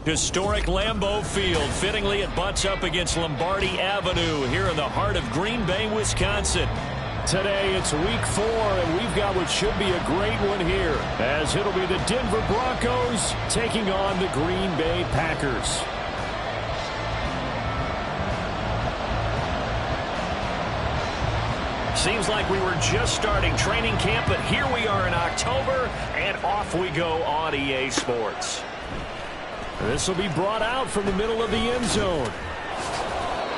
Historic Lambeau Field. Fittingly, it butts up against Lombardi Avenue here in the heart of Green Bay, Wisconsin. Today, it's week 4, and we've got what should be a great one here, as it'll be the Denver Broncos taking on the Green Bay Packers. Seems like we were just starting training camp, but here we are in October, and off we go on EA Sports. This will be brought out from the middle of the end zone.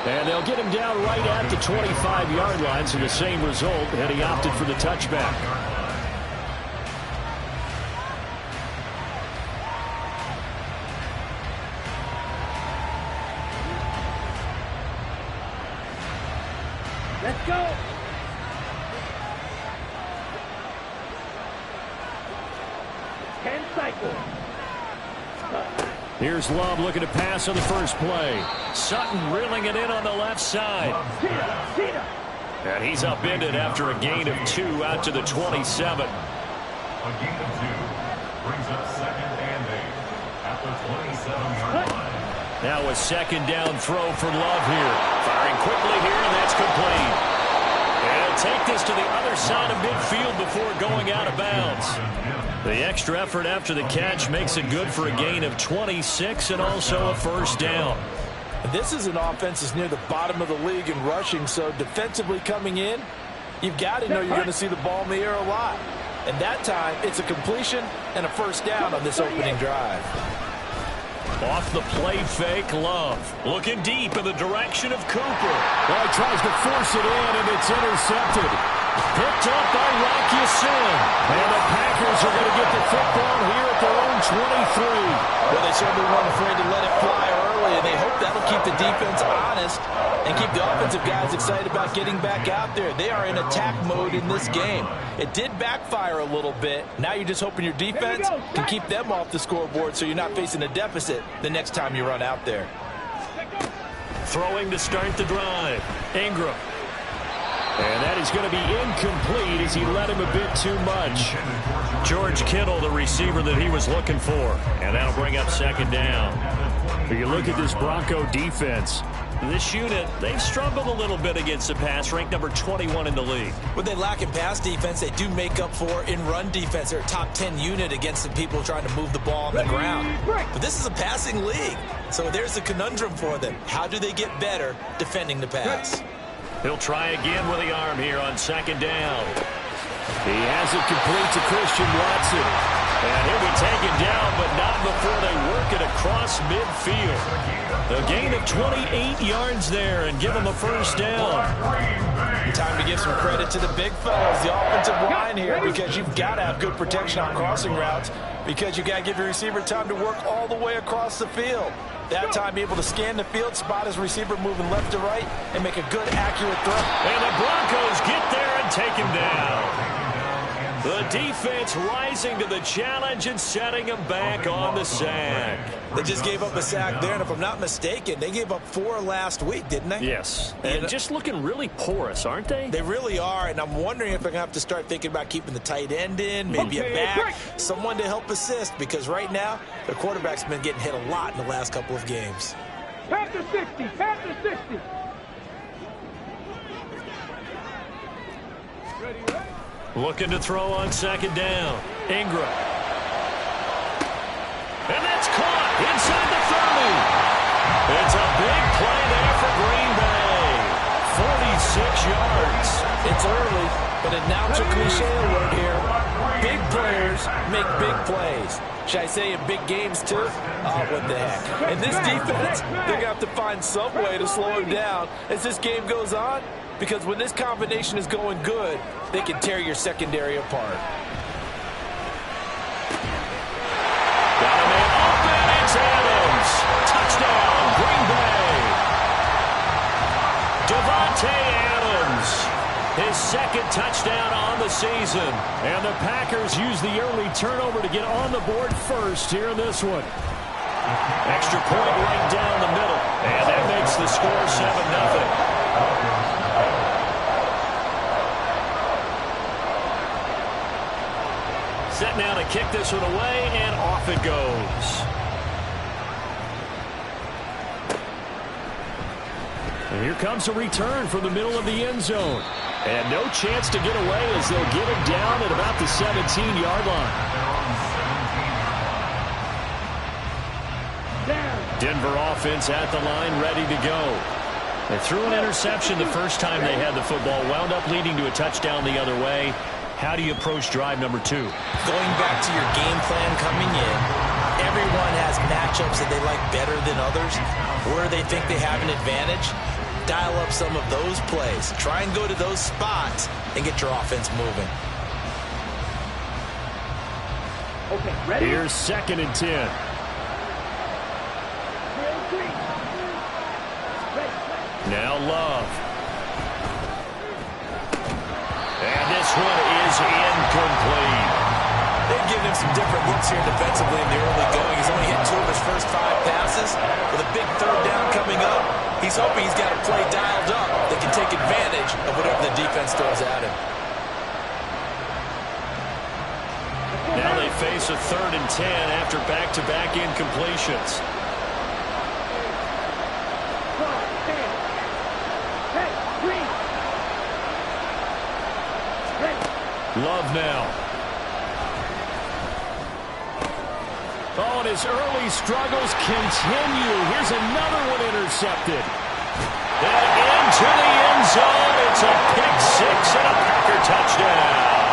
And they'll get him down right at the 25-yard line, so the same result, and he opted for the touchback. Let's go. Here's Love looking to pass on the first play. Sutton reeling it in on the left side. And he's upended after a gain of 2 out to the 27. A gain of 2 brings up 2nd and 8 at the 27-yard line. Now a second down throw for Love here. Firing quickly here, and that's complete. And he'll take this to the other side of midfield before going out of bounds. The extra effort after the catch makes it good for a gain of 26 and also a first down. This is an offense that's near the bottom of the league in rushing, so defensively coming in, you've got to know you're going to see the ball in the air a lot. And that time, it's a completion and a first down on this opening drive. Off the play fake, Love. Looking deep in the direction of Cooper. Well, he tries to force it in, and it's intercepted. Picked up by Rocky Sin. And the Packers are going to get the football here at their own 23. Well, they certainly weren't afraid to let it fly early, and they hope that'll keep the defense honest and keep the offensive guys excited about getting back out there. They are in attack mode in this game. It did backfire a little bit. Now you're just hoping your defense can keep them off the scoreboard so you're not facing a deficit the next time you run out there. Throwing to start the drive. Ingram. And that is going to be incomplete as he led him a bit too much. George Kittle, the receiver that he was looking for. And that'll bring up second down. If you look at this Bronco defense, this unit, they've struggled a little bit against the pass, ranked number 21 in the league. What they lack in pass defense, they do make up for in run defense. They're a top 10 unit against the people trying to move the ball on the ground. But this is a passing league, so there's the conundrum for them. How do they get better defending the pass? He'll try again with the arm here on second down. He has it complete to Christian Watson. And he'll be taken down, but not before they work it across midfield. A gain of 28 yards there and give him a first down. Time to give some credit to the big fellas, the offensive line here, because you've got to have good protection on crossing routes because you've got to give your receiver time to work all the way across the field. That time, able to scan the field, spot his receiver moving left to right, and make a good, accurate throw. And the Broncos get there and take him down. The defense rising to the challenge and setting him back on the sack. They just gave up a sack there, and if I'm not mistaken, they gave up 4 last week, didn't they? Yes. And just looking really porous, aren't they? They really are, and I'm wondering if they're going to have to start thinking about keeping the tight end in, maybe a back, someone to help assist, because right now, their quarterback's been getting hit a lot in the last couple of games. Panther 60, Panther 60. Looking to throw on second down. Ingram. And that's caught inside the 30. It's a big play there for Green Bay. 46 yards. It's early, but announcer cliche alert here. Big players make big plays. Should I say in big games too? Oh, what the heck. And this defense, they're going to have to find some way to slow him down as this game goes on, because when this combination is going good, they can tear your secondary apart. Got a man open. It's Adams. Touchdown, Green Bay. Devontae Adams. His second touchdown on the season. And the Packers use the early turnover to get on the board first here in this one. Extra point right down the middle. And that makes the score 7-0. Set now to kick this one away, and off it goes. And here comes a return from the middle of the end zone. And no chance to get away as they'll get him down at about the 17-yard line. Denver offense at the line, ready to go. They threw an interception the first time they had the football, wound up leading to a touchdown the other way. How do you approach drive number 2? Going back to your game plan coming in, everyone has matchups that they like better than others, where they think they have an advantage. Dial up some of those plays. Try and go to those spots and get your offense moving. Okay, ready? Here's 2nd and 10. Now Love. And this one is incomplete. They've given him some different looks here defensively in the early going. He's only hit 2 of his first 5 passes. With a big 3rd down coming up, he's hoping he's got a play dialed up that can take advantage of whatever the defense throws at him. Now they face a 3rd and 10 after back-to-back incompletions. Love now. Oh, and his early struggles continue. Here's another one intercepted. And into the end zone. It's a pick 6 and a Packer touchdown.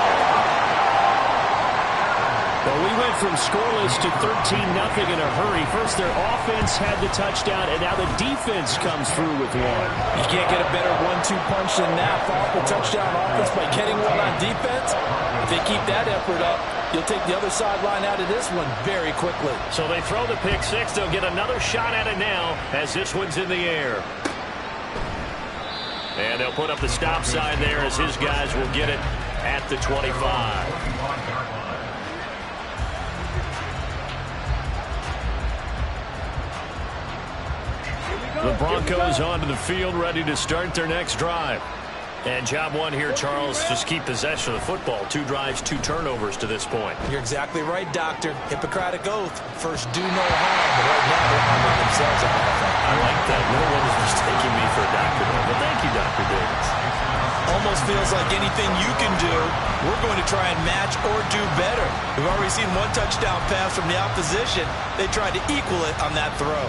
Well, we went from scoreless to 13-0 in a hurry. First, their offense had the touchdown, and now the defense comes through with one. You can't get a better 1-2 punch than that. Follow the touchdown offense by getting one on defense. If they keep that effort up, you'll take the other sideline out of this one very quickly. So they throw the pick 6. They'll get another shot at it now as this one's in the air. And they'll put up the stop sign there as his guys will get it at the 25. The Broncos onto the field, ready to start their next drive. And job 1 here, Charles, just keep possession of the football. 2 drives, 2 turnovers to this point. You're exactly right, Doctor. Hippocratic oath. First, do no harm, but right now they're harming themselves on offense. I like that. No one is mistaking me for a doctor, though. But thank you, Dr. Davis. Almost feels like anything you can do, we're going to try and match or do better. We've already seen 1 touchdown pass from the opposition. They tried to equal it on that throw.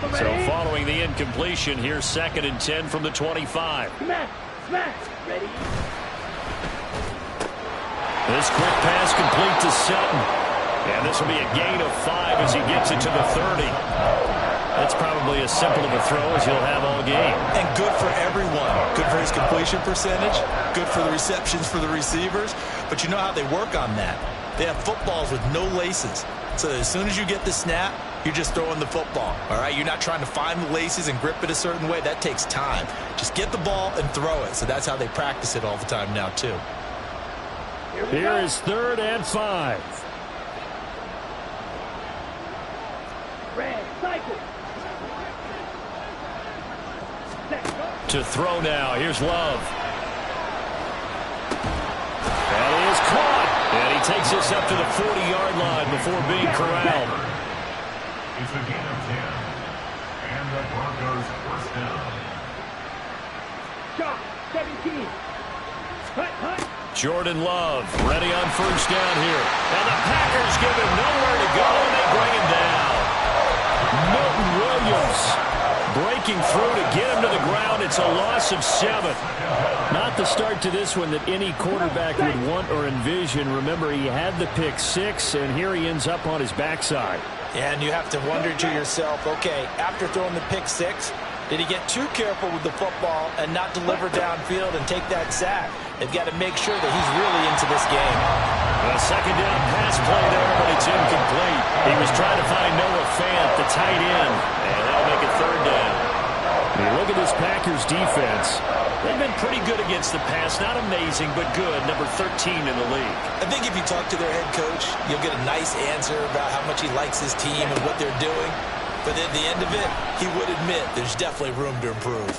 So following the incompletion, here's 2nd and 10 from the 25. Smash, smash, ready? This quick pass complete to Sutton. And this will be a gain of 5 as he gets it to the 30. That's probably as simple of a throw as he'll have all game. And good for everyone. Good for his completion percentage. Good for the receptions for the receivers. But you know how they work on that. They have footballs with no laces. So as soon as you get the snap, you're just throwing the football. All right, you're not trying to find the laces and grip it a certain way. That takes time. Just get the ball and throw it. So that's how they practice it all the time now, too. Here is 3rd and 5. Red, cycle. To throw now. Here's Love. And he is caught. And he takes this up to the 40-yard line before being corralled. It's a gain of 10. And the Broncos first down. Shot, 17. Hut, hut. Jordan Love ready on first down here. And the Packers give him nowhere to go, and they bring him down. Milton Williams breaking through to get him to the ground. It's a loss of 7. Not the start to this one that any quarterback would want or envision. Remember, he had the pick 6, and here he ends up on his backside. And you have to wonder to yourself, okay, after throwing the pick 6, did he get too careful with the football and not deliver downfield and take that sack? They've got to make sure that he's really into this game. A 2nd down pass play there, but it's incomplete. He was trying to find Noah Fant, the tight end, and that'll make it 3rd down. When you look at this Packers defense, they've been pretty good against the pass. Not amazing, but good. Number 13 in the league. I think if you talk to their head coach, you'll get a nice answer about how much he likes his team and what they're doing. But at the end of it, he would admit there's definitely room to improve.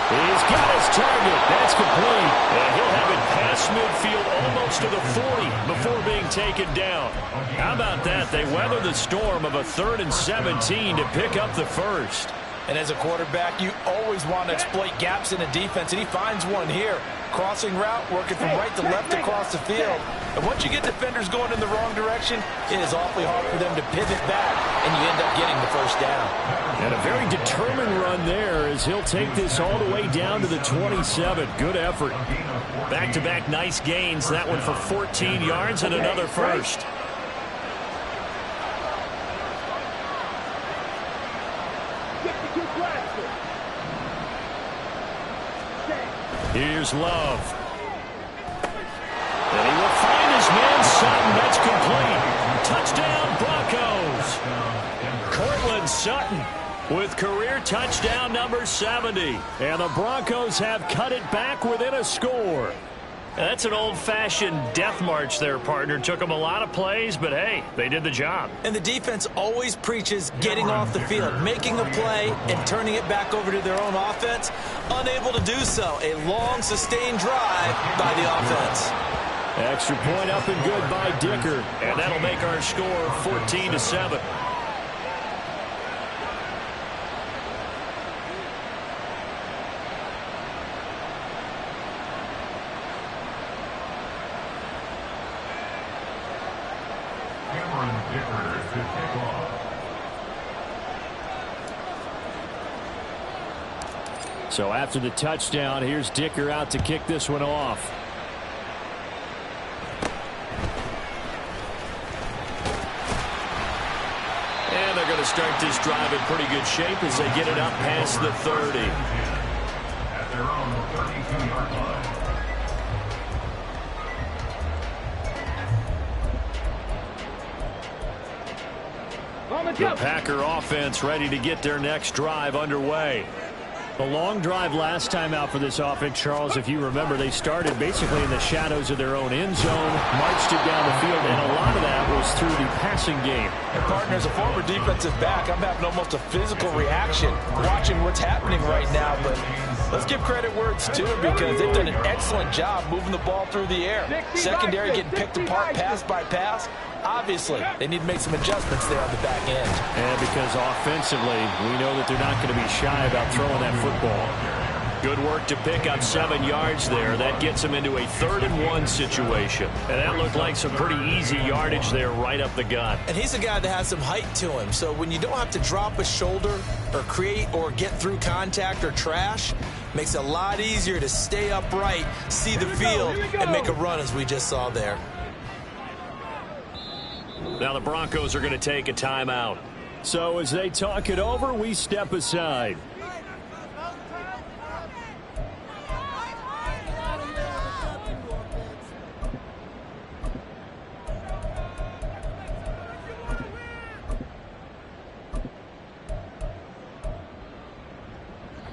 He's got his target. That's complete. And he'll have it past midfield almost to the 40 before being taken down. How about that? They weather the storm of a 3rd and 17 to pick up the first. And as a quarterback, you always want to exploit gaps in a defense, and he finds one here. Crossing route, working from right to left across the field. And once you get defenders going in the wrong direction, it is awfully hard for them to pivot back, and you end up getting the first down. And a very determined run there as he'll take this all the way down to the 27. Good effort. Back-to-back nice gains. That one for 14 yards and another first. Here's Love. And he will find his man Sutton. That's complete. Touchdown, Broncos. Cortland Sutton with career touchdown number 70. And the Broncos have cut it back within a score. That's an old-fashioned death march there, partner. Took them a lot of plays, but hey, they did the job. And the defense always preaches getting off the field, making a play, and turning it back over to their own offense. Unable to do so. A long, sustained drive by the offense. Extra point up and good by Dicker. And that'll make our score 14-7. So after the touchdown, here's Dicker out to kick this one off. And they're going to start this drive in pretty good shape as they get it up past the 30. At their own 32-yard line. The Packer offense ready to get their next drive underway. A long drive last time out for this offense, Charles. If you remember, they started basically in the shadows of their own end zone, marched it down the field, and a lot of that was through the passing game. And partner, as a former defensive back, I'm having almost a physical reaction watching what's happening right now. But let's give credit where it's due because they've done an excellent job moving the ball through the air. Secondary getting picked apart pass by pass. Obviously, they need to make some adjustments there on the back end. And because offensively, we know that they're not going to be shy about throwing that football. Good work to pick up 7 yards there. That gets them into a 3rd and 1 situation. And that looked like some pretty easy yardage there right up the gut. And he's a guy that has some height to him. So when you don't have to drop a shoulder or create or get through contact or trash, makes it a lot easier to stay upright, see the field, and make a run as we just saw there. Now the Broncos are going to take a timeout. So as they talk it over, we step aside.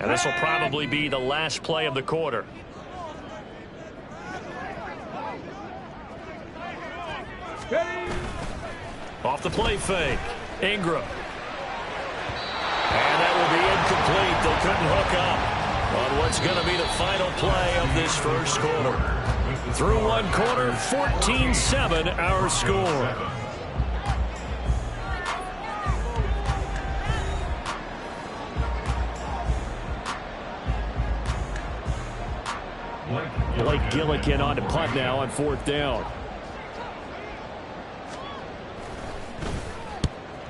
And this will probably be the last play of the quarter. Off the play fake. Ingram. And that will be incomplete. They couldn't hook up on what's going to be the final play of this first quarter. Through one quarter, 14-7 our score. Blake Gillikin on to punt now on 4th down.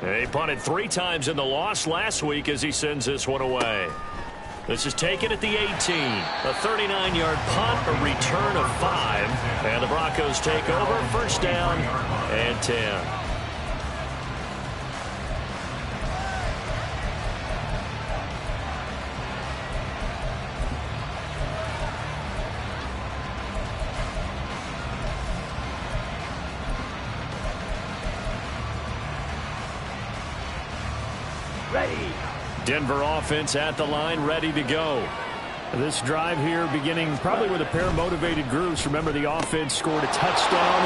He punted 3 times in the loss last week as he sends this one away. This is taken at the 18. A 39-yard punt, a return of 5. And the Broncos take over, 1st down and 10. Denver offense at the line, ready to go. This drive here beginning probably with a pair of motivated groups. Remember, the offense scored a touchdown.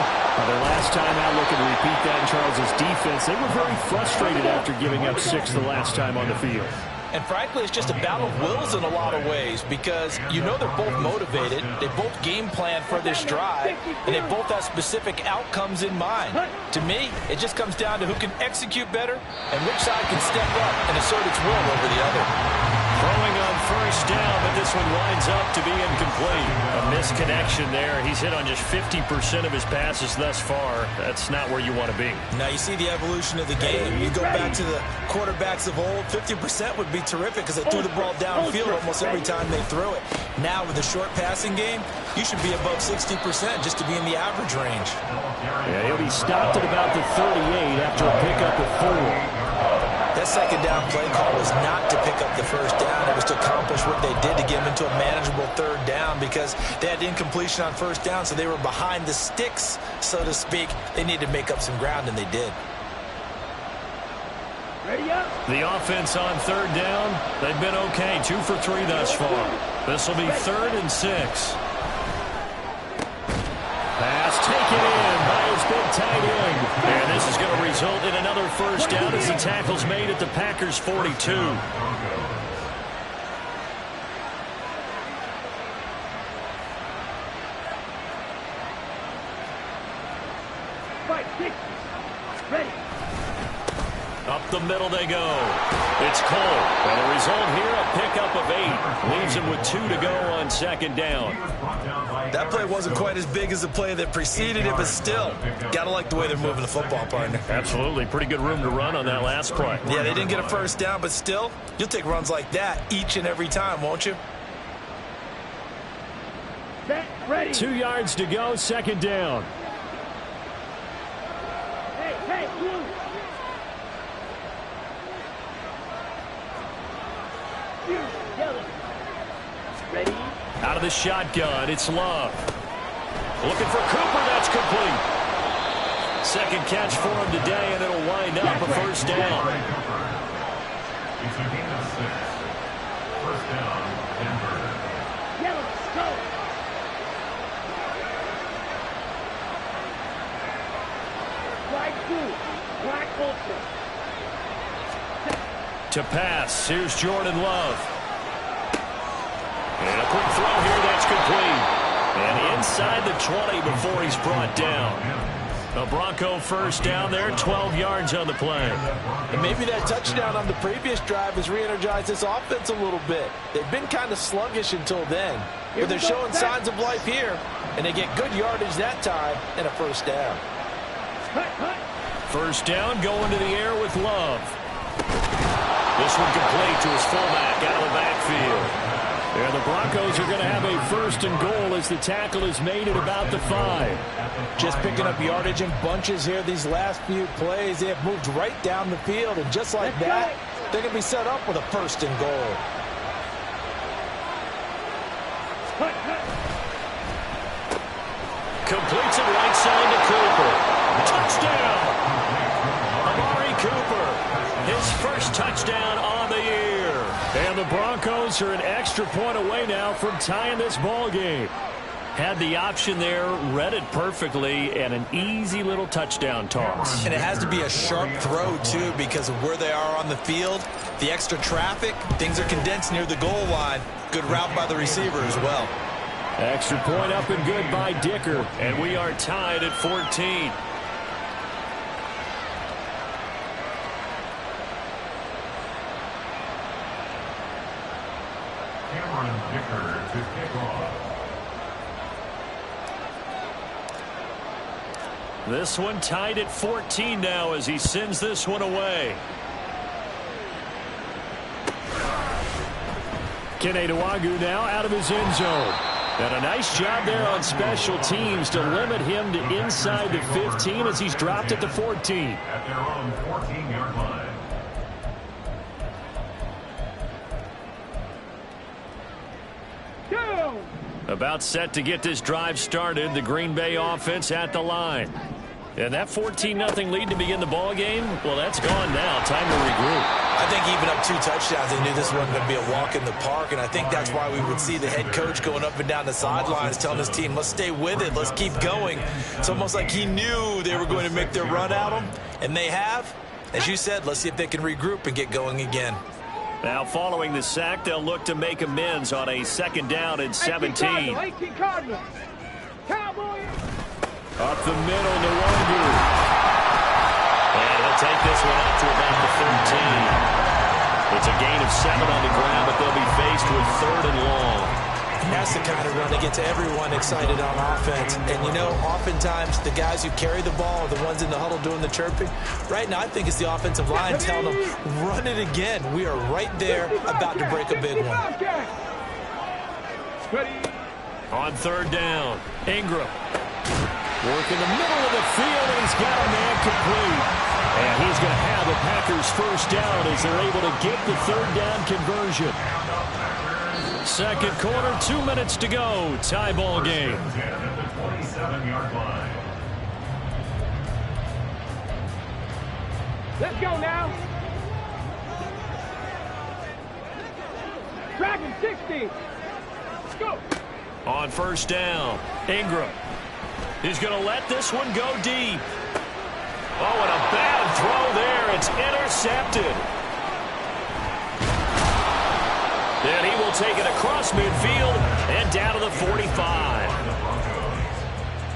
Their last time out, looking to repeat that in Charles's defense. They were very frustrated after giving up 6 the last time on the field. And frankly, it's just a battle of wills in a lot of ways because you know they're both motivated. They both game plan for this drive, and they both have specific outcomes in mind. To me, it just comes down to who can execute better and which side can step up and assert its will over the other. Throwing on first down, but this one winds up to be incomplete. A misconnection there. He's hit on just 50% of his passes thus far. That's not where you want to be. Now you see the evolution of the game. You go back to the quarterbacks of old, 50% would be terrific because they threw the ball downfield almost every time they threw it. Now with the short passing game, you should be above 60% just to be in the average range. Yeah, he'll be stopped at about the 38 after a pickup of 4. That second down play call was not to pick up the first down. It was to accomplish what they did to get them into a manageable third down because they had incompletion on first down, so they were behind the sticks, so to speak. They needed to make up some ground, and they did. Ready up. The offense on third down, they've been okay. 2 for 3 thus far. This will be 3rd and 6. Pass taken in by his big tight end. And this is going to result in another first down as the tackle's made at the Packers' 42. Right, 6. Ready. Up the middle they go. It's Cole. And the result here, a pickup of 8. Leaves him with 2 to go on second down. That play wasn't quite as big as the play that preceded it, but still, got to like the way they're moving the football, partner. Absolutely. Pretty good room to run on that last play. Yeah, they didn't get a first down, but still, you'll take runs like that each and every time, won't you? Set. Ready. 2 yards to go, second down. Hey, blue. Yellow. Ready. Out of the shotgun, it's Love. Looking for Cooper, that's complete. Second catch for him today, and it'll wind up a first down. It's a gain of 6. First down, Denver. Yellow, go. Black blue. Black ultra. To pass, here's Jordan Love. And a quick throw here, that's complete. And inside the 20 before he's brought down. A Bronco first down there, 12 yards on the play. And maybe that touchdown on the previous drive has re-energized this offense a little bit. They've been kind of sluggish until then. But they're showing signs of life here. And they get good yardage that time and a first down. First down, going to the air with Love. This one complete to his fullback out of the backfield. And the Broncos are going to have a first and goal as the tackle is made at about the 5. Just picking up yardage in bunches here these last few plays. They have moved right down the field, and just like that, they're going to be set up with a first and goal. Completes it right side to Cooper. Touchdown! Amari Cooper, his first touchdown on the year. And the Broncos are an extra point away now from tying this ball game. Had the option there, read it perfectly, and an easy little touchdown toss. And it has to be a sharp throw, too, because of where they are on the field. The extra traffic, things are condensed near the goal line. Good route by the receiver as well. Extra point up and good by Dicker, and we are tied at 14. Dicker to kick off. This one tied at 14 now as he sends this one away. Keneduagu now out of his end zone. And a nice job there on special teams to limit him to inside the 15 as he's dropped at the 14. At their own 14-yard line. About set to get this drive started. The Green Bay offense at the line. And that 14-0 lead to begin the ball game, well, that's gone now. Time to regroup. I think even up 2 touchdowns, they knew this wasn't going to be a walk in the park, and I think that's why we would see the head coach going up and down the sidelines telling his team, let's stay with it, let's keep going. It's almost like he knew they were going to make their run at him, and they have. As you said, let's see if they can regroup and get going again. Now following the sack, they'll look to make amends on a 2nd down and 17. 18 Cardinals. Cowboys. Up the middle, Nwogu. And he'll take this one up to about the 13. It's a gain of 7 on the ground, but they'll be faced with 3rd and long. That's the kind of run that gets everyone excited on offense. And, you know, oftentimes the guys who carry the ball are the ones in the huddle doing the chirping. Right now, I think it's the offensive line telling them, run it again. We are right there about to break a big one. On 3rd down, Ingram. Work in the middle of the field, and he's got a man complete. And he's going to have the Packers 1st down as they're able to get the 3rd down conversion. 2nd quarter, 2 minutes to go. Tie ball game. Let's go now. Dragon 60. Let's go. On 1st down, Ingram. He's going to let this one go deep. Oh, and a bad throw there. It's intercepted. And he will take it across midfield and down to the 45.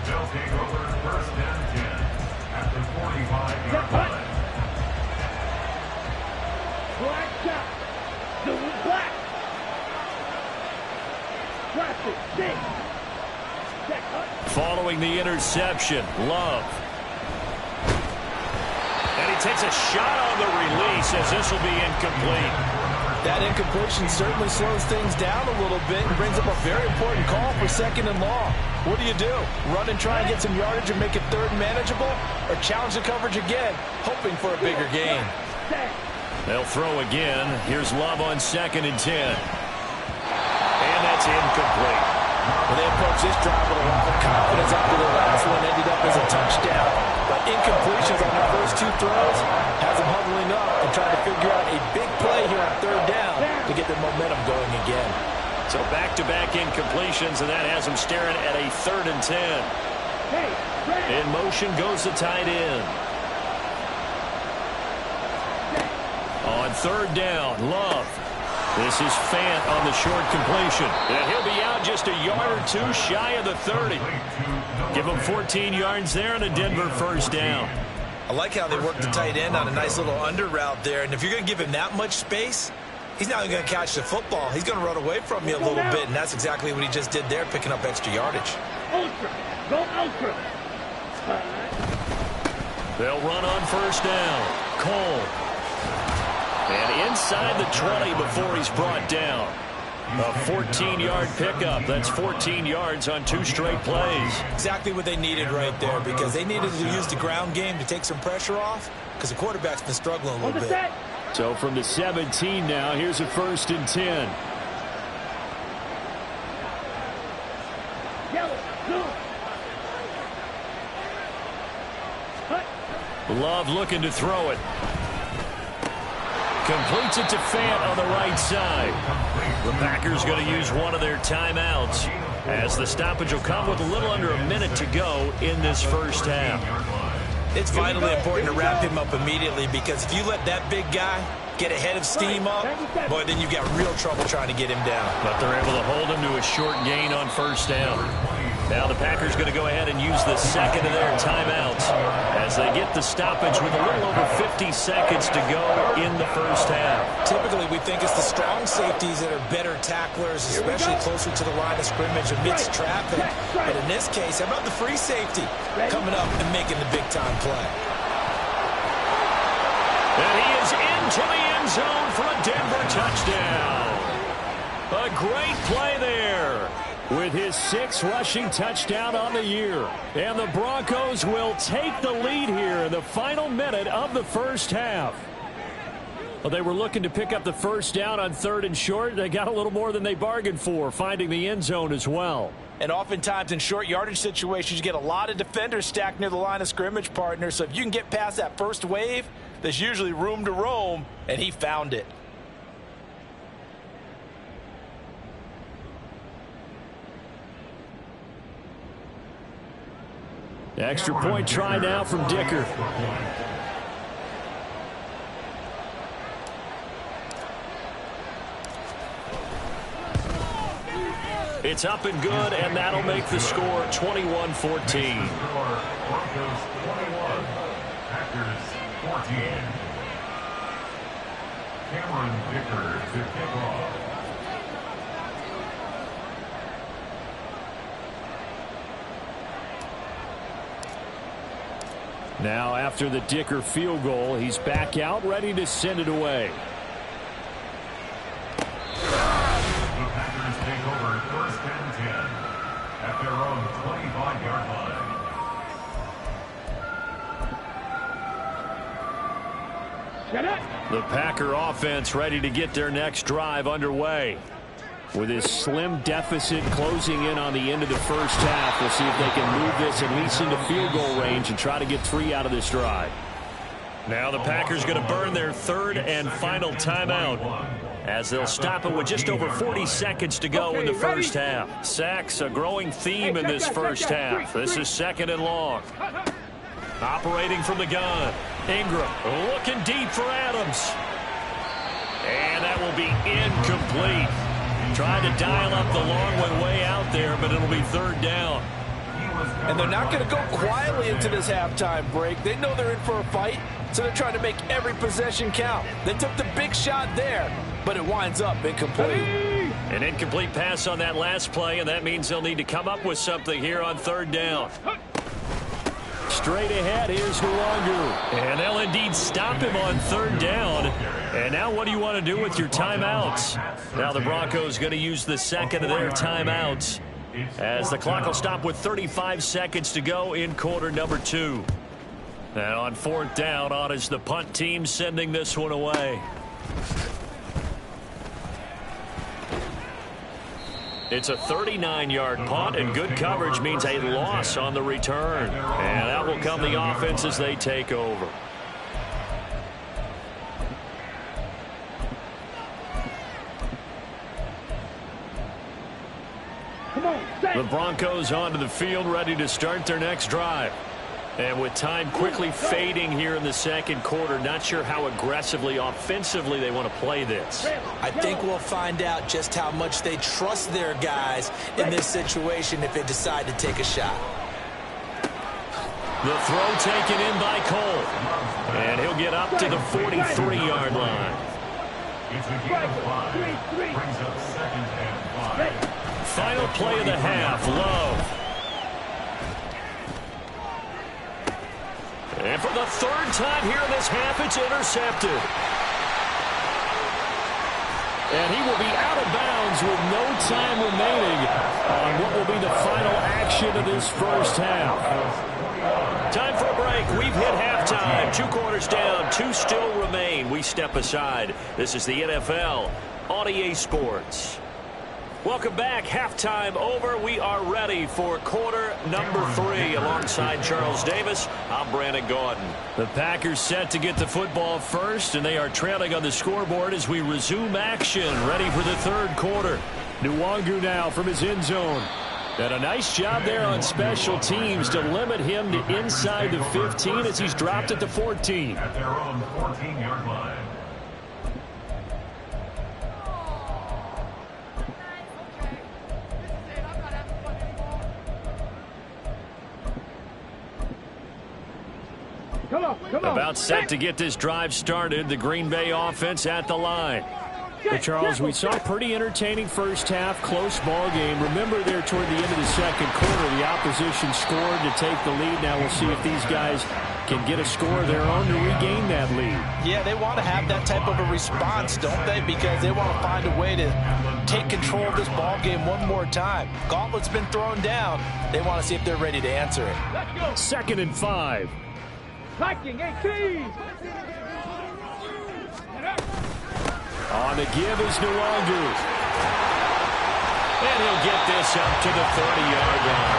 They'll take over 1st and 10 at the 45-yard line. Black shot. Doing black. Classic. Six. Check up. Following the interception, Love. And he takes a shot on the release as this will be incomplete. That incompletion certainly slows things down a little bit and brings up a very important call for 2nd and long. What do? Run and try and get some yardage and make it 3rd and manageable? Or challenge the coverage again, hoping for a bigger gain? They'll throw again. Here's Love on 2nd and 10. And that's incomplete. Well, they approached this drive with a lot of confidence after the last one ended up as a touchdown. But incompletions on their first 2 throws has them huddling up and trying to figure out a big play here on 3rd down to get their momentum going again. So back-to-back incompletions, and that has them staring at a 3rd and 10. In motion goes the tight end. On 3rd down, Love. This is Fant on the short completion. And he'll be out just a yard or 2 shy of the 30. Give him 14 yards there and a Denver 1st down. I like how they work the tight end on a nice little under route there. And if you're going to give him that much space, he's not going to catch the football. He's going to run away from you a little bit, and that's exactly what he just did there, picking up extra yardage. Ultra. Go ultra. They'll run on 1st down. Cole. And inside the 20 before he's brought down. A 14-yard pickup. That's 14 yards on 2 straight plays. Exactly what they needed right there, because they needed to use the ground game to take some pressure off, because the quarterback's been struggling a little bit. So from the 17 now, here's a 1st and 10. Love looking to throw it. Completes it to Fant on the right side. The Packers going to use one of their timeouts as the stoppage will come with a little under a minute to go in this 1st half. It's vitally important to wrap him up immediately, because if you let that big guy get ahead of steam up, boy, then you've got real trouble trying to get him down. But they're able to hold him to a short gain on 1st down. Now the Packers going to go ahead and use the 2nd of their timeouts as they get the stoppage with a little over 50 seconds to go in the 1st half. Typically, we think it's the strong safeties that are better tacklers, especially closer to the line of scrimmage amidst traffic. But in this case, how about the free safety coming up and making the big-time play? And he is into the end zone for a Denver touchdown. A great play there with his 6th rushing touchdown on the year. And the Broncos will take the lead here in the final minute of the 1st half. Well, they were looking to pick up the 1st down on 3rd and short. They got a little more than they bargained for, finding the end zone as well. And oftentimes in short yardage situations, you get a lot of defenders stacked near the line of scrimmage, partner. So if you can get past that first wave, there's usually room to roam, and he found it. Extra point try now from Dicker. It's up and good, and that'll make the score 21-14. Broncos 21, Packers 14. Cameron Dicker to kick off. Now, after the Dicker field goal, he's back out, ready to send it away. The Packers take over first and 10 at their own 25-yard line. Shut up. The Packer offense ready to get their next drive underway. With his slim deficit closing in on the end of the first half, we'll see if they can move this at least into field goal range and try to get 3 out of this drive. Now the Packers going to burn their third and final timeout as they'll stop it with just over 40 seconds to go in the first half. Sacks a growing theme in this first half. This is second and long. Operating from the gun. Ingram looking deep for Adams. And that will be incomplete. Trying to dial up the long one way out there, but it'll be third down. And they're not going to go quietly into this halftime break. They know they're in for a fight, so they're trying to make every possession count. They took the big shot there, but it winds up incomplete. An incomplete pass on that last play, and that means they'll need to come up with something here on third down. Straight ahead, here's Nwangu. And they'll indeed stop him on third down. And now what do you want to do with your timeouts? Now the Broncos going to use the second of their timeouts as the clock will stop with 35 seconds to go in quarter number 2. Now on fourth down, on is the punt team sending this one away. It's a 39-yard punt, and good coverage means a loss on the return. And that will come the offense as they take over. The Broncos onto the field, ready to start their next drive. And with time quickly fading here in the second quarter, not sure how aggressively, offensively they want to play this. I think we'll find out just how much they trust their guys in this situation if they decide to take a shot. The throw taken in by Cole. And he'll get up to the 43-yard line. It's a gain of 5. Brings up second and 5. Final play of the half, Love. And for the third time here in this half, it's intercepted. And he will be out of bounds with no time remaining on what will be the final action of this first half. Time for a break. We've hit halftime. 2 quarters down, 2 still remain. We step aside. This is the NFL on EA Sports. Welcome back. Halftime over. We are ready for quarter number 3. Alongside Charles Davis, I'm Brandon Gordon. The Packers set to get the football first, and they are trailing on the scoreboard as we resume action, ready for the third quarter. Nwangu now from his end zone. And a nice job there on special teams to limit him to inside the 15 as he's dropped at the 14. At their own 14-yard line. Come on. About set to get this drive started. The Green Bay offense at the line. But Charles, we saw a pretty entertaining first half, close ball game. Remember there toward the end of the second quarter, the opposition scored to take the lead. Now we'll see if these guys can get a score of their own to regain that lead. Yeah, they want to have that type of a response, don't they? Because they want to find a way to take control of this ball game one more time. Gauntlet's been thrown down. They want to see if they're ready to answer it. Let's go. 2nd and 5. Hiking 18. On the give is Nwangu. And he'll get this up to the 30-yard line.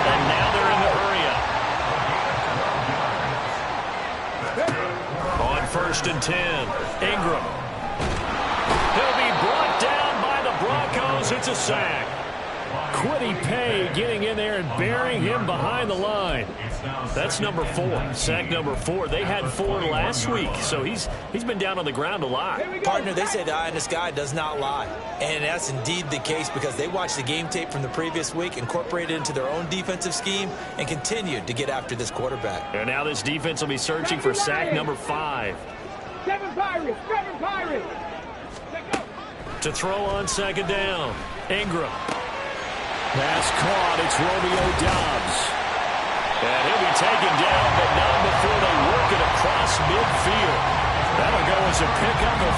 And now they're in the hurry-up. On 1st and 10, Ingram. He'll be brought down by the Broncos. It's a sack. Quiddy Pay getting in there and burying him behind the line. That's number 4, sack number 4. They had 4 last week, so he's been down on the ground a lot. Partner, they say the eye in the sky does not lie. And that's indeed the case because they watched the game tape from the previous week, incorporated it into their own defensive scheme, and continued to get after this quarterback. And now this defense will be searching for sack number 5. 7 Pirates, 7 Pirates. To throw on second down. Ingram. Pass caught. It's Romeo Doubs. And he'll be taken down, but not before they work it across midfield. That'll go as a pickup of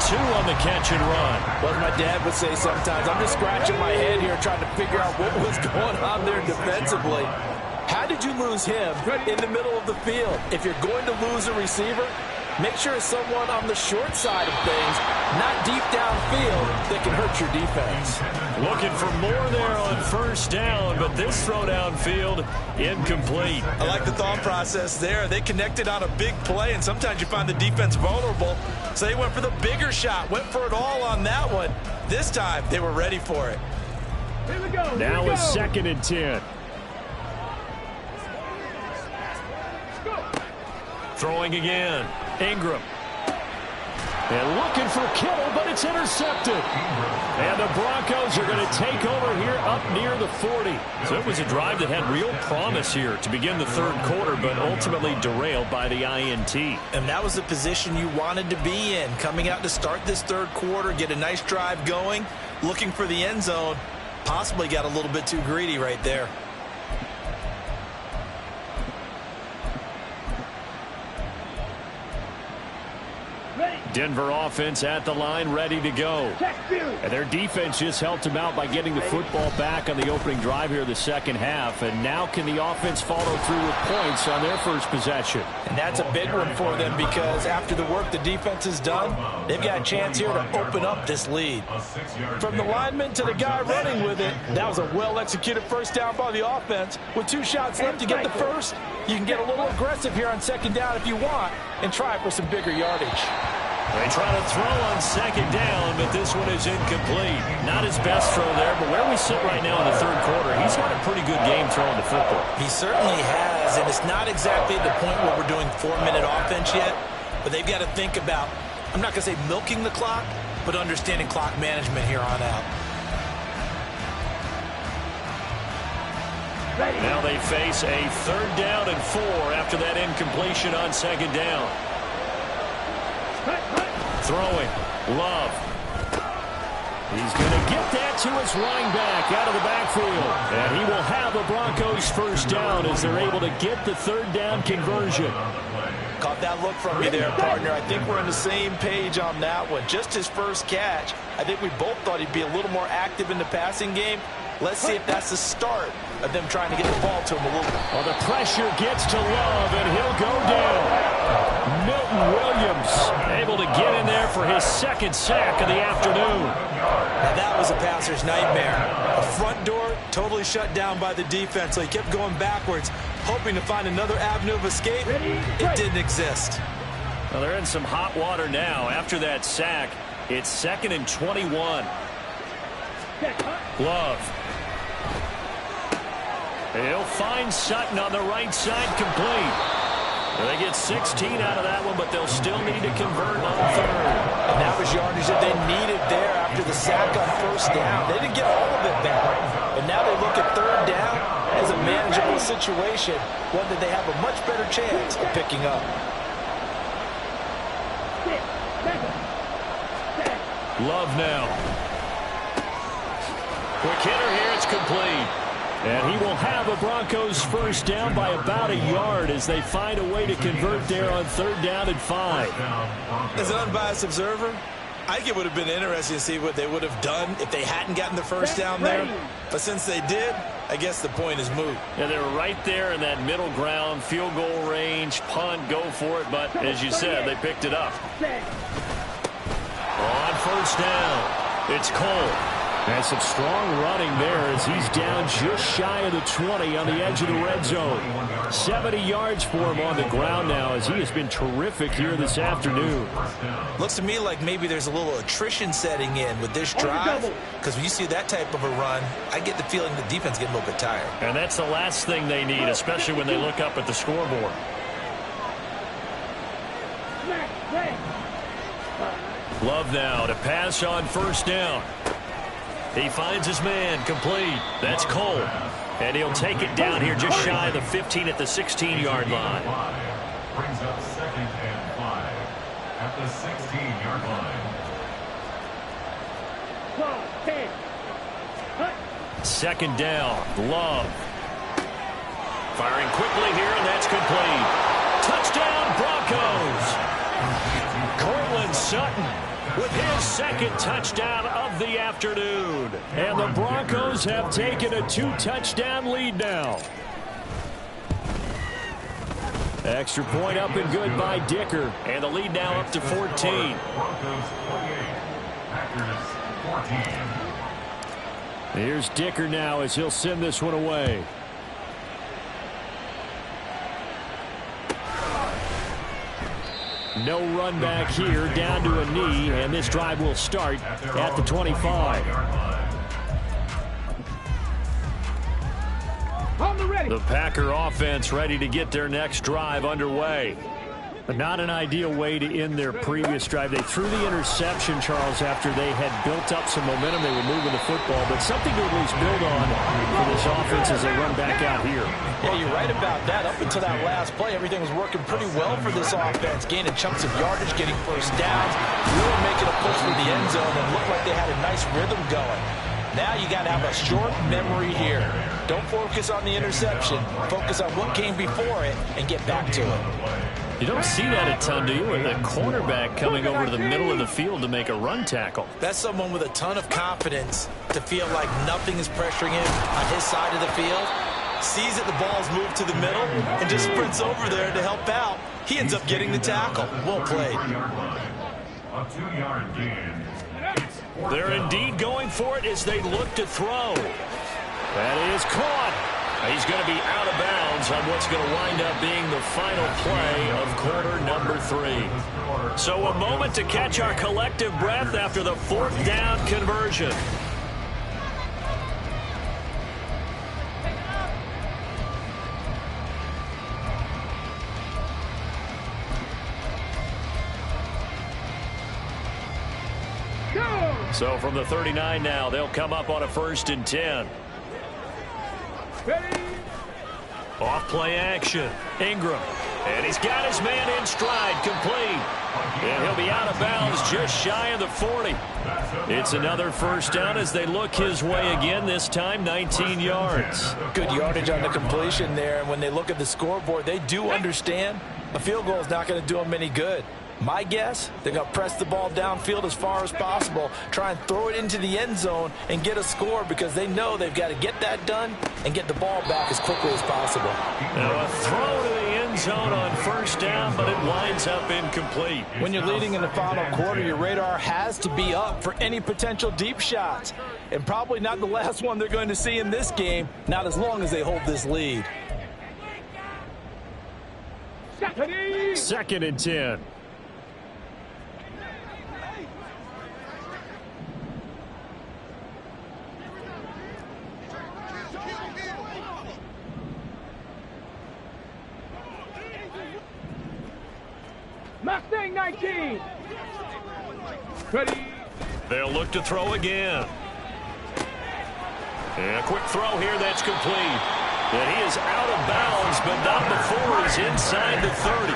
32 on the catch and run. Well, as my dad would say sometimes, I'm just scratching my head here trying to figure out what was going on there defensively. How did you lose him in the middle of the field? If you're going to lose a receiver, make sure it's someone on the short side of things, not deep downfield, that can hurt your defense. Looking for more there on first down, but this throw downfield incomplete. I like the thought process there. They connected on a big play, and sometimes you find the defense vulnerable. So they went for the bigger shot, went for it all on that one. This time, they were ready for it. Here we go. Now it's 2nd and 10. Throwing again. Ingram. And looking for Kittle, but it's intercepted. And the Broncos are going to take over here up near the 40. So it was a drive that had real promise here to begin the third quarter, but ultimately derailed by the INT. And that was the position you wanted to be in, coming out to start this third quarter, get a nice drive going, looking for the end zone. Possibly got a little bit too greedy right there. Denver offense at the line, ready to go. And their defense just helped them out by getting the football back on the opening drive here in the second half. And now can the offense follow through with points on their first possession? And that's a big one for them because after the work the defense has done, they've got a chance here to open up this lead. From the lineman to the guy running with it, that was a well-executed first down by the offense. With 2 shots left to get the first, you can get a little aggressive here on second down if you want and try for some bigger yardage. They try to throw on second down, but this one is incomplete. Not his best throw there, but where we sit right now in the third quarter, he's had a pretty good game throwing the football. He certainly has, and it's not exactly at the point where we're doing 4-minute offense yet, but they've got to think about, I'm not going to say milking the clock, but understanding clock management here on out. Now they face a 3rd down and 4 after that incompletion on second down. Throwing. Love. He's going to get that to his running back out of the backfield. And he will have the Broncos first down as they're able to get the 3rd down conversion. Caught that look from you there, partner. I think we're on the same page on that one. Just his first catch. I think we both thought he'd be a little more active in the passing game. Let's see if that's the start of them trying to get the ball to him a little bit. Well, the pressure gets to Love, and he'll go down. Milton Williams able to get in there for his 2nd sack of the afternoon. Now that was a passer's nightmare. A front door totally shut down by the defense, so he kept going backwards, hoping to find another avenue of escape. It didn't exist. Well, they're in some hot water now. After that sack, it's 2nd and 21. Love. He'll find Sutton on the right side, complete. They get 16 out of that one, but they'll still need to convert on 3rd. And that was yardage that they needed there after the sack on first down. They didn't get all of it back, but now they look at 3rd down as a manageable situation, one that they have a much better chance of picking up. Love now. Quick hitter here, it's complete. And he will have a Broncos first down by about a yard as they find a way to convert there on 3rd down and 5. As an unbiased observer, I think it would have been interesting to see what they would have done if they hadn't gotten the first down there. But since they did, I guess the point is moot. Yeah, they were right there in that middle ground, field goal range, punt, go for it. But as you said, they picked it up. On first down, it's Cole. And some strong running there as he's down just shy of the 20 on the edge of the red zone. 70 yards for him on the ground now as he has been terrific here this afternoon. Looks to me like maybe there's a little attrition setting in with this drive, because when you see that type of a run, I get the feeling the defense getting a little bit tired. And that's the last thing they need, especially when they look up at the scoreboard. Love now to pass on first down. He finds his man, complete. That's Cole. And he'll take it down here just shy of the 15 at the 16-yard line. Brings up 2nd and 5 at the 16-yard line. Second down, Love. Firing quickly here, and that's complete. Touchdown, Broncos. Cortland Sutton with his second touchdown of the afternoon. And the Broncos have taken a 2-touchdown lead now. Extra point up and good by Dicker. And the lead now up to 14. Broncos 48, Packers 14. Here's Dicker now as he'll send this one away. No run back here, down to a knee, and this drive will start at the 25. The Packer offense ready to get their next drive underway. But not an ideal way to end their previous drive. They threw the interception, Charles, after they had built up some momentum. They were moving the football, but something to at least build on for this offense as they run back out here. Yeah, you're right about that. Up until that last play, everything was working pretty well for this offense, gaining chunks of yardage, getting first downs, really making a push for the end zone, and looked like they had a nice rhythm going. Now you got to have a short memory here. Don't focus on the interception. Focus on what came before it and get back to it. You don't see that a ton, do you? With a cornerback coming over to the middle of the field to make a run tackle. That's someone with a ton of confidence to feel like nothing is pressuring him on his side of the field. Sees that the ball's moved to the middle and just sprints over there to help out. He ends up getting the tackle. Well played. A 2-yard gain. They're indeed going for it as they look to throw. That is caught. He's going to be out of bounds on what's going to wind up being the final play of quarter number 3. So a moment to catch our collective breath after the 4th down conversion. So from the 39 now, they'll come up on a 1st and 10. Off play action. Ingram. And he's got his man in stride, complete. And he'll be out of bounds just shy of the 40. It's another first down as they look his way again, this time 19 yards. Good yardage on the completion there. And when they look at the scoreboard, they do understand a field goal is not going to do them any good. My guess, they're going to press the ball downfield as far as possible, try and throw it into the end zone and get a score because they know they've got to get that done and get the ball back as quickly as possible. Now a throw to the end zone on first down, but it winds up incomplete. When you're leading in the final quarter, your radar has to be up for any potential deep shots. And probably not the last one they're going to see in this game, not as long as they hold this lead. 2nd and 10. Mustang 19. Ready. They'll look to throw again. And a quick throw here that's complete. And he is out of bounds, but not before he's inside the 30.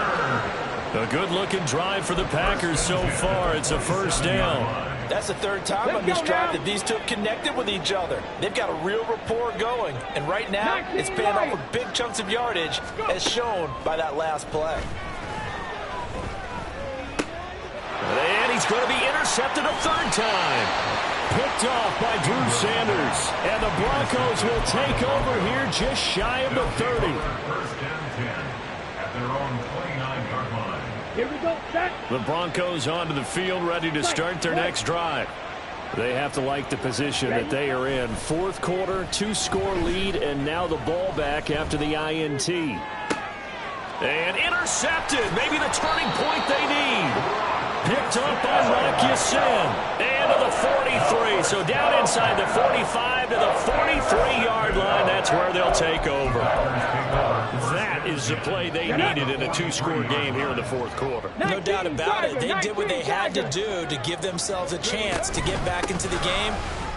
A good-looking drive for the Packers so far. It's a first down. That's the 3rd time on this drive that these two connected with each other. They've got a real rapport going. And right now, it's paying off with big chunks of yardage, as shown by that last play. And he's going to be intercepted a 3rd time. Picked off by Drew Sanders. And the Broncos will take over here just shy of the 30. 1st and 10 at their own 29-yard line. Here we go, set. The Broncos onto the field ready to start their next drive. They have to like the position that they are in. Fourth quarter, 2-score lead, and now the ball back after the INT. And intercepted. Maybe the turning point they need. Picked up by Rock Ya-Sin. And to the 43. So down inside the 45 to the 43-yard line. That's where they'll take over. That is the play they needed in a 2-score game here in the fourth quarter. No doubt about it. They did what they had to do to give themselves a chance to get back into the game.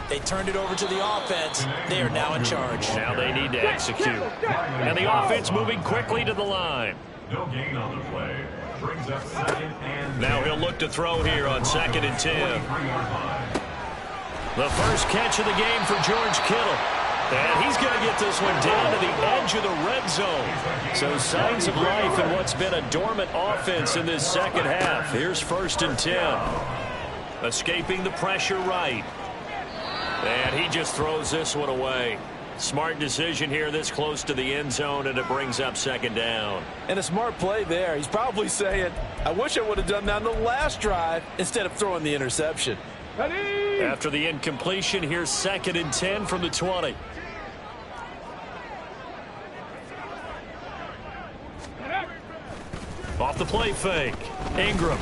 They turned it over to the offense. They are now in charge. Now they need to execute. And the offense moving quickly to the line. No gain on the play. Brings up second and now he'll look to throw here on 2nd and 10. The first catch of the game for George Kittle. And he's going to get this one down to the edge of the red zone. So signs of life in what's been a dormant offense in this second half. Here's 1st and 10. Escaping the pressure right. And he just throws this one away. Smart decision here this close to the end zone, and it brings up 2nd down. And a smart play there. He's probably saying, I wish I would have done that on the last drive instead of throwing the interception. After the incompletion, here's 2nd and 10 from the 20. Off the play fake. Ingram.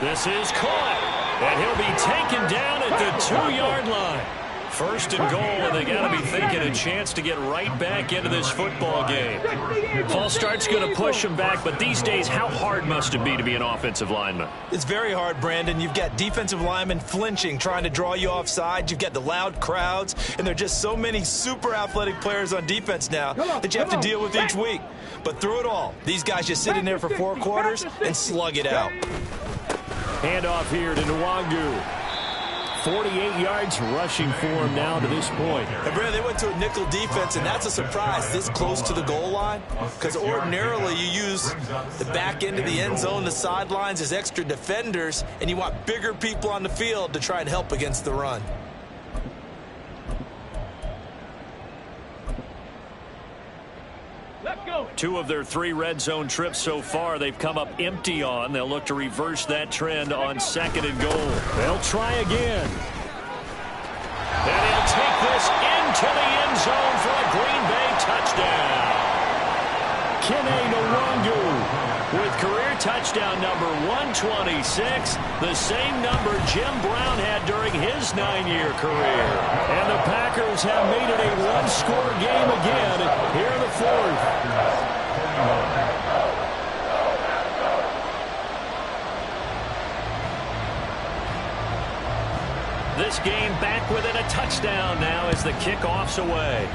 This is caught. And he'll be taken down at the 2-yard line. 1st and goal, and they got to be thinking a chance to get right back into this football game. False start's going to push them back, but these days, how hard must it be to be an offensive lineman? It's very hard, Brandon. You've got defensive linemen flinching, trying to draw you offside. You've got the loud crowds, and there are just so many super athletic players on defense now that you have to deal with each week. But through it all, these guys just sit in there for 4 quarters and slug it out. Handoff here to Nwangu. 48 yards rushing for him now to this point. And Brandon, they went to a nickel defense, and that's a surprise this close to the goal line, because ordinarily you use the back end of the end zone, the sidelines as extra defenders, and you want bigger people on the field to try and help against the run. Let's go. 2 of their 3 red zone trips so far they've come up empty on. They'll look to reverse that trend on 2nd and goal. They'll try again. And he'll take this into the end zone for a Green Bay touchdown. Kene Nwangu with career touchdown number 126, the same number Jim Brown had during his 9-year career. And the Packers have made it a 1-score game again here in the 4th. This game back within a touchdown now as the kickoff's away.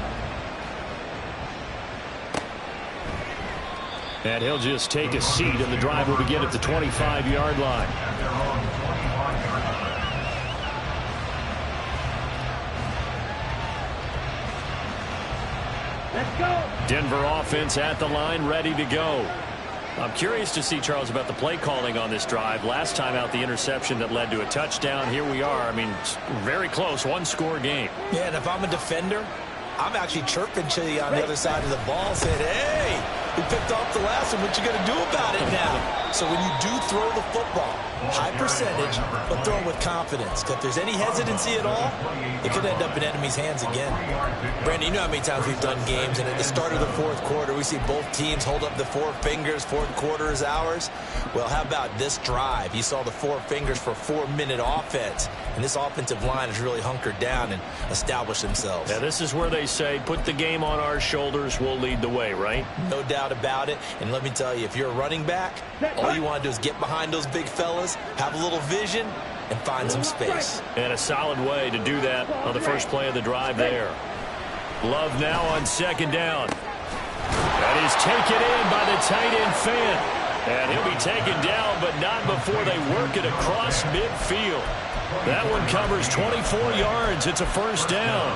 And he'll just take a seat, and the drive will begin at the 25-yard line. Let's go. Denver offense at the line, ready to go. I'm curious to see, Charles, about the play calling on this drive. Last time out, the interception that led to a touchdown. Here we are. I mean, very close, 1-score game. Yeah, and if I'm a defender, I'm actually chirping to you on the other side of the ball, saying, hey, we picked off the last one. What you going to do about it now? So when you do throw the football, high percentage, but throw it with confidence. Because if there's any hesitancy at all, it could end up in enemy's hands again. Brandon, you know how many times we've done games, and at the start of the 4th quarter, we see both teams hold up the 4 fingers, 4th quarter is ours. Well, how about this drive? You saw the 4 fingers for 4-minute offense, and this offensive line has really hunkered down and established themselves. Yeah, this is where they say, put the game on our shoulders, we'll lead the way, right? No doubt about it. And let me tell you, if you're a running back, all you want to do is get behind those big fellas, have a little vision, and find some space. And a solid way to do that on the first play of the drive there. Love now on 2nd down. That is taken in by the tight end Fant. And he'll be taken down, but not before they work it across midfield. That one covers 24 yards. It's a 1st down.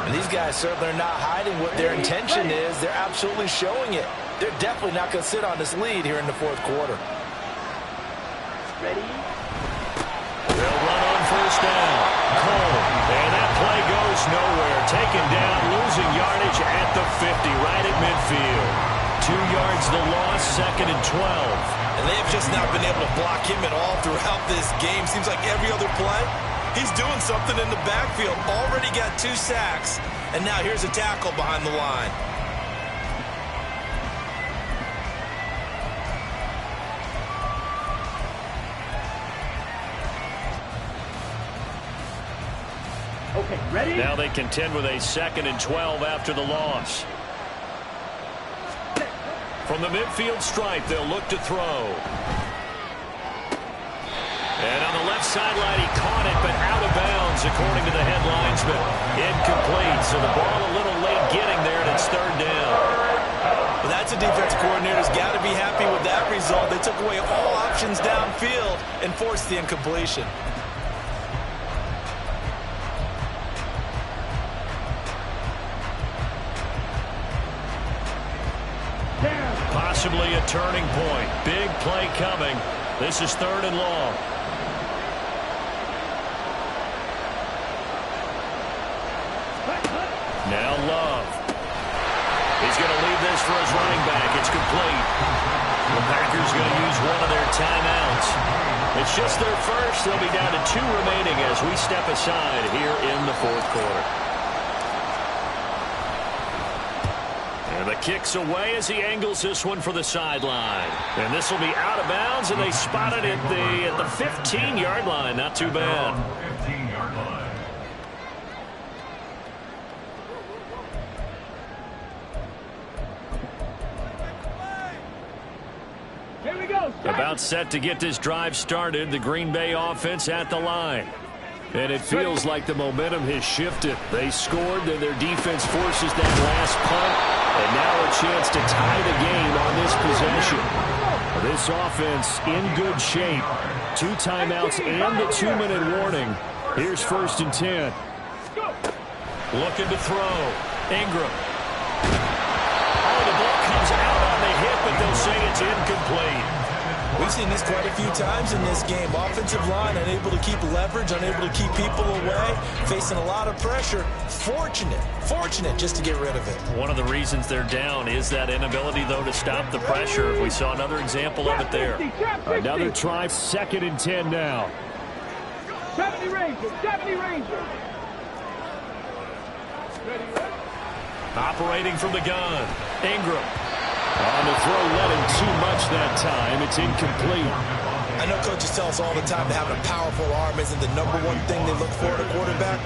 And these guys certainly are not hiding what their intention is. They're absolutely showing it. They're definitely not going to sit on this lead here in the 4th quarter. Ready? They'll run on 1st down. Cole. And that play goes nowhere. Taken down, losing yardage at the 50, right at midfield. 2 yards the loss, 2nd and 12. And they have just not been able to block him at all throughout this game. Seems like every other play, he's doing something in the backfield. Already got 2 sacks. And now here's a tackle behind the line. Okay, ready? Now they contend with a 2nd and 12 after the loss. From the midfield stripe, they'll look to throw. And on the left sideline, he caught it, but out of bounds, according to the head linesman. Incomplete, so the ball a little late getting there, and it's 3rd down. Well, that's a defense coordinator's got to be happy with that result. They took away all options downfield and forced the incompletion. Possibly a turning point. Big play coming. This is 3rd and long. Now Love. He's going to leave this for his running back. It's complete. The Packers going to use one of their timeouts. It's just their first. They'll be down to 2 remaining as we step aside here in the 4th quarter. And the kick's away as he angles this one for the sideline. And this will be out of bounds, and they spot it at the 15-yard line. Not too bad. 15-yard line. Here we go. About set to get this drive started. The Green Bay offense at the line. And it feels like the momentum has shifted. They scored, then their defense forces that last punt. And now a chance to tie the game on this possession. This offense in good shape. 2 timeouts and the 2-minute warning. Here's 1st and 10. Looking to throw. Ingram. Oh, the ball comes out on the hit, but they'll say it's incomplete. We've seen this quite a few times in this game. Offensive line unable to keep leverage, unable to keep people away, facing a lot of pressure. Fortunate just to get rid of it. One of the reasons they're down is that inability, though, to stop the pressure. We saw another example of it there. Another try, 2nd and 10 now. 70 Rangers, 70 Rangers. Operating from the gun. Ingram. On the throw, led him too much that time. It's incomplete. I know coaches tell us all the time that having a powerful arm isn't the #1 thing they look for in a quarterback.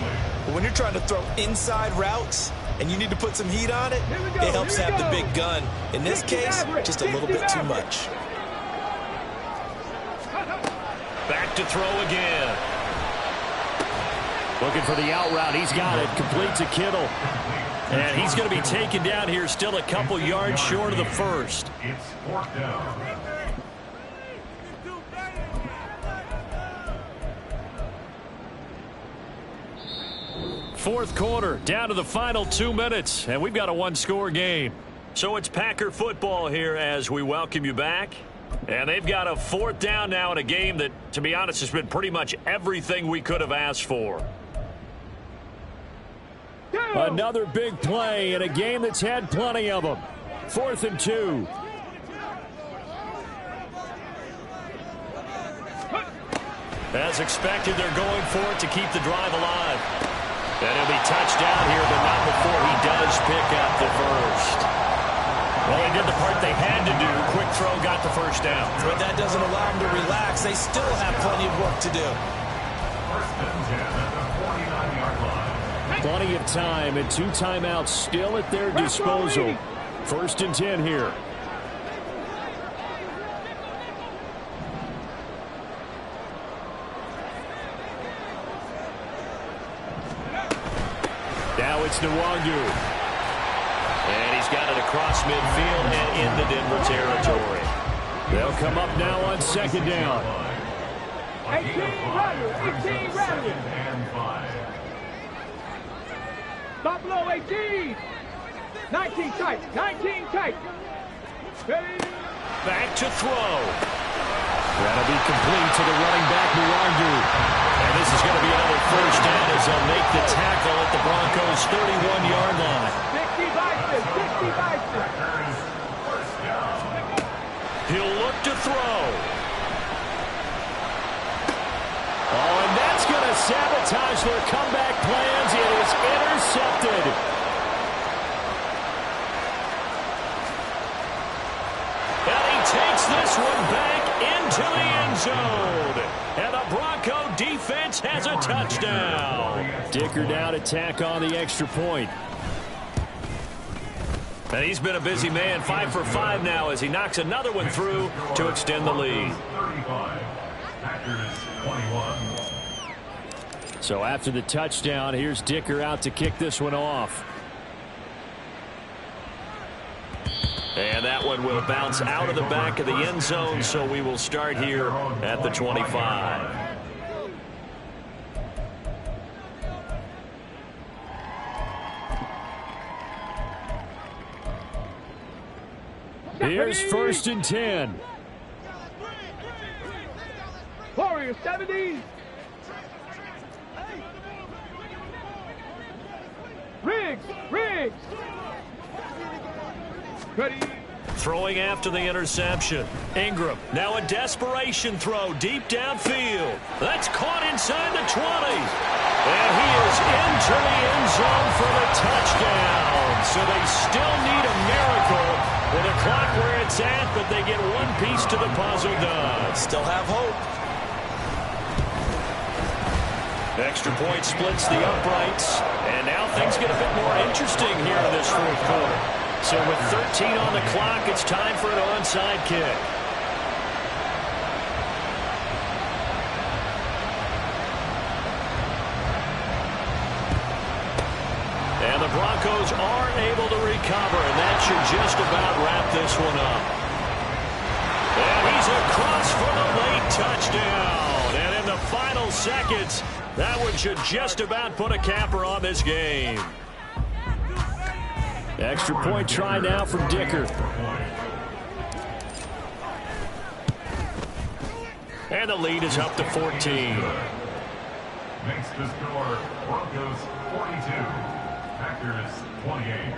But when you're trying to throw inside routes and you need to put some heat on it, it helps to have the big gun. In this case, just a little bit too much. Back to throw again. Looking for the out route. He's got it. Complete to Kittle. And he's going to be taken down here, still a couple yards short of the first. It's 4th down. Fourth quarter, down to the final 2 minutes, and we've got a 1-score game. So it's Packer football here as we welcome you back. And they've got a 4th down now in a game that, to be honest, has been pretty much everything we could have asked for. Another big play in a game that's had plenty of them. 4th and 2. As expected, they're going for it to keep the drive alive. And he'll be touched down here, but not before he does pick up the first. Well, they did the part they had to do. Quick throw got the first down. But that doesn't allow them to relax. They still have plenty of work to do. 1st and 10 at the 49-yard line. Plenty of time and 2 timeouts still at their disposal. 1st and 10 here. Now it's Nwangu. And he's got it across midfield and into Denver territory. They'll come up now on 2nd down. 18 runners, 18 runners. And 5. Buffalo 18. 19 tight, 19 tight. Ready? Back to throw. That'll be complete to the running back, Nwangu. And this is going to be another first down as they'll make the tackle at the Broncos' 31-yard line. 60 Bison, 60 Bison. He'll look to throw. Oh, and that's going to sabotage their comeback plans. It is intercepted. And he takes this one back into the end zone. And the Bronco defense has a touchdown. Dicker now to tack on the extra point. And he's been a busy man, 5 for 5 now as he knocks another one through to extend the lead. So after the touchdown, here's Dicker out to kick this one off. And that one will bounce out of the back of the end zone, so we will start here at the 25. Here's 1st and 10. Warriors 70. Riggs. Ready. Throwing after the interception. Ingram, now a desperation throw deep downfield. That's caught inside the 20. And he is into the end zone for the touchdown. So they still need a miracle with the clock where it's at, but they get one piece to the puzzle done. Still have hope. Extra point splits the uprights. And now things get a bit more interesting here in this 4th quarter. So with 13 on the clock, it's time for an onside kick. And the Broncos are able to recover, and that should just about wrap this one up. And he's across for the late touchdown. And in the final seconds, that one should just about put a capper on this game. Extra point try now from Dicker. And the lead is up to 14. Makes the score Broncos 42, Packers 28.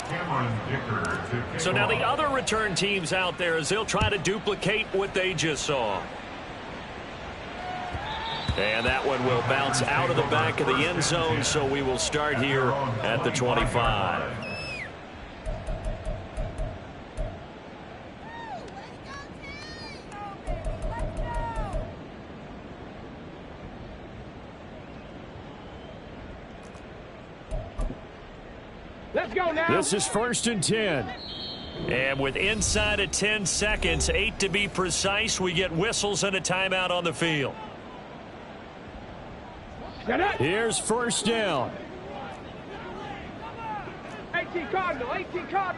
Cameron Dicker to kick So now the off. other return teams out there as they'll try to duplicate what they just saw. And that one will bounce out of the back of the end zone, so we will start here at the 25. Let's go now. This is 1st and 10. And with inside of 10 seconds, 8 to be precise, we get whistles and a timeout on the field. Here's 1st down. 18 Cardinal,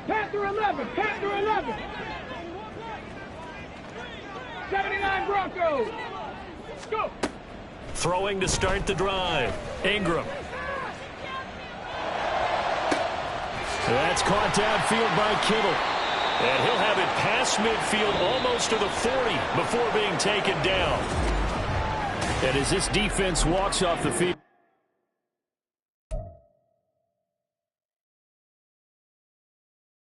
Panther 11, 79 Broncos. Go. Throwing to start the drive. Ingram. That's caught downfield by Kittle. And he'll have it past midfield almost to the 40 before being taken down. And as this defense walks off the field.